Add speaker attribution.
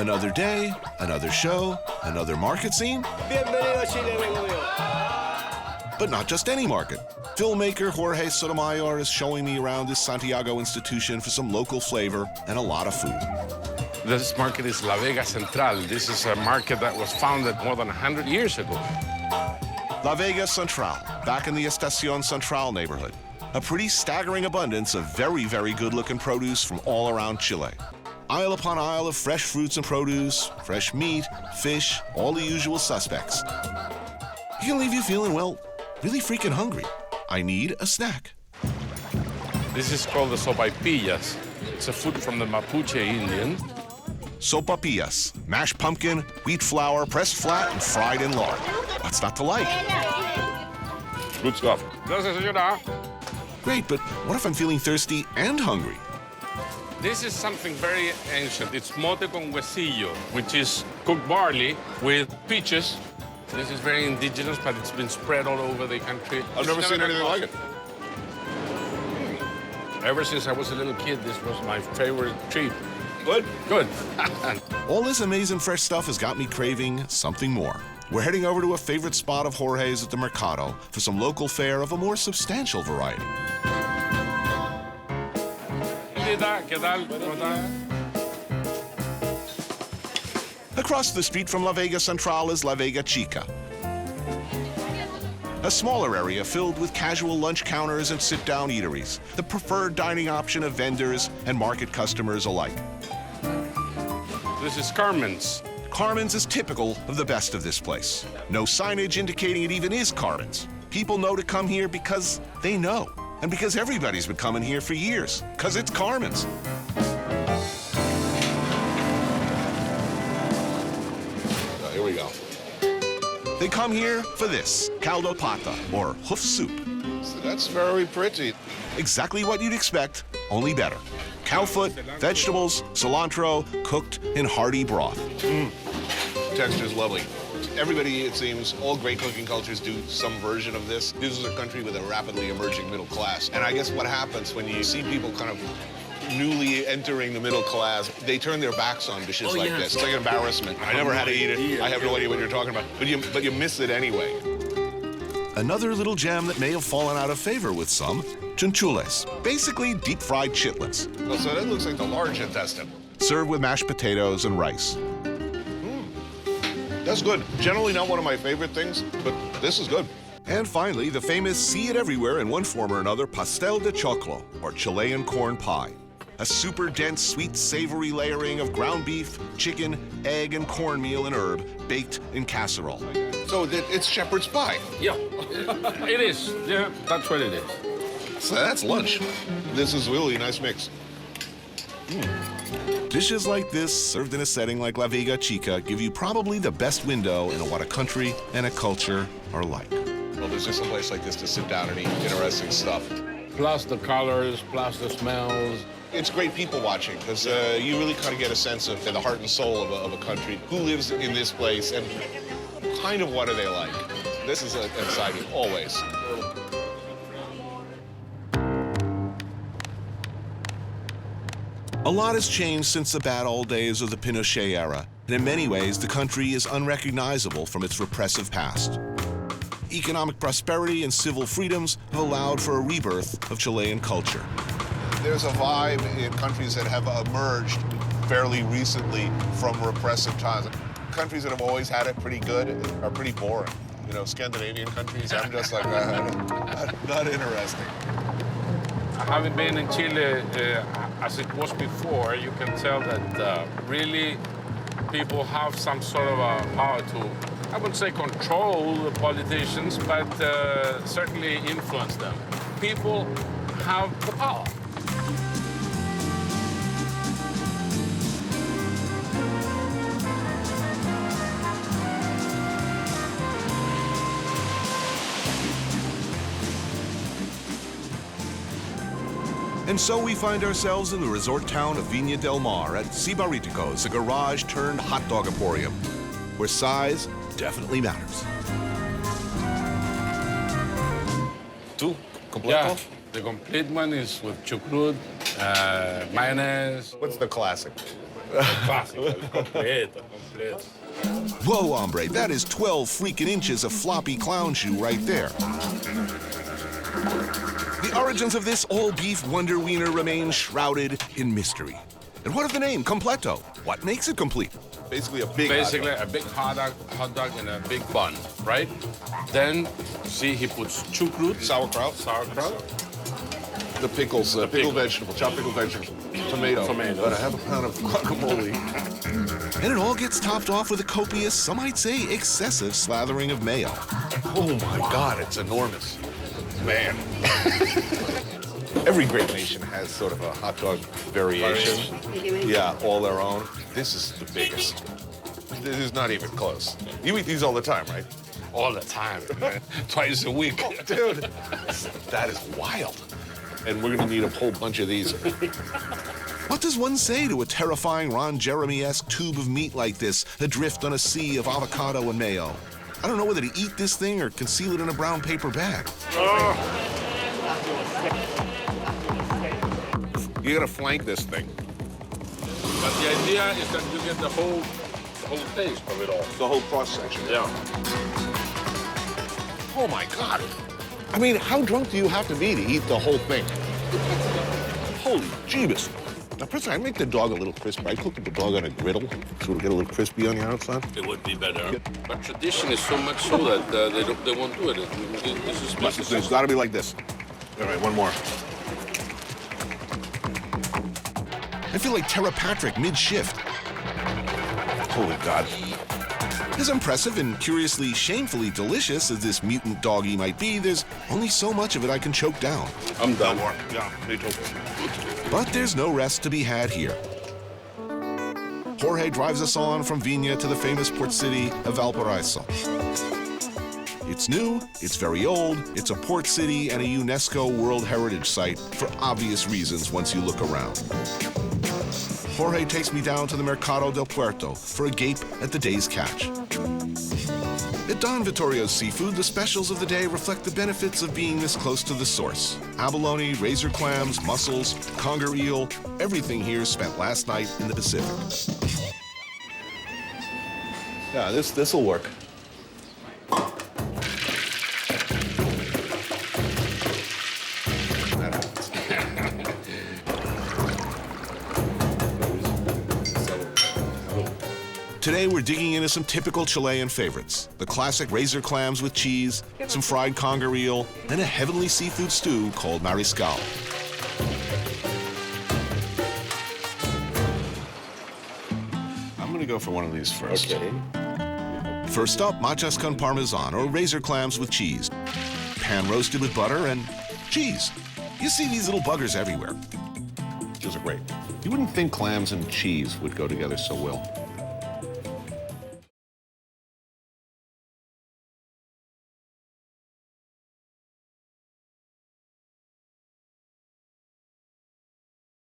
Speaker 1: Another day, another show, another market scene.
Speaker 2: Bienvenido a Chile, amigo mío.
Speaker 1: But not just any market. Filmmaker Jorge Sotomayor is showing me around this Santiago institution for some local flavor and a lot of food.
Speaker 3: This market is La Vega Central. This is a market that was founded more than 100 years ago.
Speaker 1: La Vega Central, back in the Estacion Central neighborhood. A pretty staggering abundance of very, very good-looking produce from all around Chile. Aisle upon aisle of fresh fruits and produce, fresh meat, fish, all the usual suspects. It can leave you feeling, well, really freaking hungry. I need a snack.
Speaker 3: This is called the sopapillas. It's a food from the Mapuche Indian.
Speaker 1: Sopapillas, mashed pumpkin, wheat flour, pressed flat and fried in lard. What's not to like?
Speaker 3: Good stuff. Gracias, señora.
Speaker 1: Great, but what if I'm feeling thirsty and hungry?
Speaker 3: This is something very ancient. It's mote con huseillo, which is cooked barley with peaches. This is very indigenous, but it's been spread all over the country.
Speaker 4: I've never seen anything like it.
Speaker 3: Ever since I was a little kid, this was my favorite treat.
Speaker 4: Good?
Speaker 3: Good.
Speaker 1: All this amazing fresh stuff has got me craving something more. We're heading over to a favorite spot of Jorge's at the Mercado for some local fare of a more substantial variety. Across the street from La Vega Central is La Vega Chica, a smaller area filled with casual lunch counters and sit-down eateries, the preferred dining option of vendors and market customers alike.
Speaker 3: This is Carmen's.
Speaker 1: Carmen's is typical of the best of this place. No signage indicating it even is Carmen's. People know to come here because they know, and because everybody's been coming here for years, because it's Carmen's.
Speaker 4: Here we go.
Speaker 1: They come here for this, caldopata, or hoof soup.
Speaker 4: So that's very pretty.
Speaker 1: Exactly what you'd expect, only better. Cowfoot, vegetables, cilantro, cooked in hearty broth.
Speaker 4: Texture's lovely. Everybody, it seems, all great cooking cultures do some version of this. This is a country with a rapidly emerging middle class. And I guess what happens when you see people kind of newly entering the middle class, they turn their backs on dishes like this. It's like an embarrassment. I never had to eat it. I have no idea what you're talking about. But you miss it anyway.
Speaker 1: Another little gem that may have fallen out of favor with some, chunchules, basically deep-fried chitlins.
Speaker 4: Well, so that looks like the large intestine.
Speaker 1: Served with mashed potatoes and rice.
Speaker 4: That's good. Generally not one of my favorite things, but this is good.
Speaker 1: And finally, the famous see-it-everywhere in one form or another pastel de choclo, or Chilean corn pie. A super dense, sweet, savory layering of ground beef, chicken, egg, and cornmeal and herb baked in casserole.
Speaker 4: So it's shepherd's pie.
Speaker 3: Yeah, it is. Yeah, that's what it is.
Speaker 4: So that's lunch. This is really a nice mix.
Speaker 1: Dishes like this, served in a setting like La Vega Chica, give you probably the best window into what a country and a culture are like.
Speaker 4: Well, there's just a place like this to sit down and eat interesting stuff.
Speaker 3: Plus the colors, plus the smells.
Speaker 4: It's great people watching, because you really kind of get a sense of the heart and soul of a country. Who lives in this place, and kind of what are they like? This is exciting, always.
Speaker 1: A lot has changed since the bad old days of the Pinochet era, and in many ways, the country is unrecognizable from its repressive past. Economic prosperity and civil freedoms have allowed for a rebirth of Chilean culture.
Speaker 4: There's a vibe in countries that have emerged fairly recently from repressive times. Countries that have always had it pretty good are pretty boring. You know, Scandinavian countries, I'm just like, not interesting.
Speaker 3: Having been in Chile as it was before, you can tell that really people have some sort of a power to, I wouldn't say control the politicians, but certainly influence them. People have the power.
Speaker 1: And so we find ourselves in the resort town of Vina del Mar at Cibaritico's, a garage-turned-hot dog emporium, where size definitely matters.
Speaker 4: Two, completo?
Speaker 3: Yeah, the complete one is with chucrut, mayonnaise.
Speaker 4: What's the classic?
Speaker 3: Clásico, completo.
Speaker 1: Whoa, hombre, that is 12 freaking inches of floppy clown shoe right there. The origins of this all-beef Wonder Wiener remain shrouded in mystery. And what of the name, completo? What makes it complete?
Speaker 4: Basically a big
Speaker 3: A big hot dog in a big bun, right? Then, see, he puts chucrut,
Speaker 4: sauerkraut, the pickles, pickled vegetable, chopped pickled vegetable, tomato. But I have a pound of guacamole.
Speaker 1: And it all gets topped off with a copious, some might say excessive slathering of mayo.
Speaker 4: Oh my God, it's enormous. Man. Every great nation has sort of a hot dog variation. Yeah, all their own. This is the biggest. This is not even close. You eat these all the time, right?
Speaker 3: all the time, twice a week.
Speaker 4: Oh, dude, that is wild. And we're gonna need a whole bunch of these.
Speaker 1: What does one say to a terrifying Ron Jeremy-esque tube of meat like this, adrift on a sea of avocado and mayo? I don't know whether to eat this thing or conceal it in a brown paper bag.
Speaker 4: You gotta flank this thing.
Speaker 3: But the idea is that you get the whole taste of it all.
Speaker 4: The whole cross-section.
Speaker 3: Yeah.
Speaker 4: Oh my God. I mean, how drunk do you have to be to eat the whole thing? Holy Jeebus. Now, personally, I make the dog a little crisp. I cook the dog on a griddle, so it'll get a little crispy on the outside.
Speaker 3: It would be better. But tradition is so much so that they won't do it. This is
Speaker 4: It's got to be like this. All right, one more.
Speaker 1: I feel like Tara Patrick mid-shift.
Speaker 4: Holy God.
Speaker 1: As impressive and curiously, shamefully delicious as this mutant doggy might be, there's only so much of it I can choke down.
Speaker 3: I'm done.
Speaker 4: Yeah, me too.
Speaker 1: But there's no rest to be had here. Jorge drives us on from Vina to the famous port city of Valparaiso. It's new, it's very old, it's a port city and a UNESCO World Heritage Site for obvious reasons once you look around. Jorge takes me down to the Mercado del Puerto for a gape at the day's catch. At Don Vittorio's Seafood, the specials of the day reflect the benefits of being this close to the source. Abalone, razor clams, mussels, conger eel, everything here spent last night in the Pacific.
Speaker 4: Yeah, this'll work.
Speaker 1: Today we're digging into some typical Chilean favorites. The classic razor clams with cheese, some fried conger eel, and a heavenly seafood stew called mariscal.
Speaker 4: I'm gonna go for one of these first.
Speaker 3: Okay.
Speaker 1: First up, machas con parmesan, or razor clams with cheese. Pan roasted with butter and cheese. You see these little buggers everywhere.
Speaker 4: These are great. You wouldn't think clams and cheese would go together so well.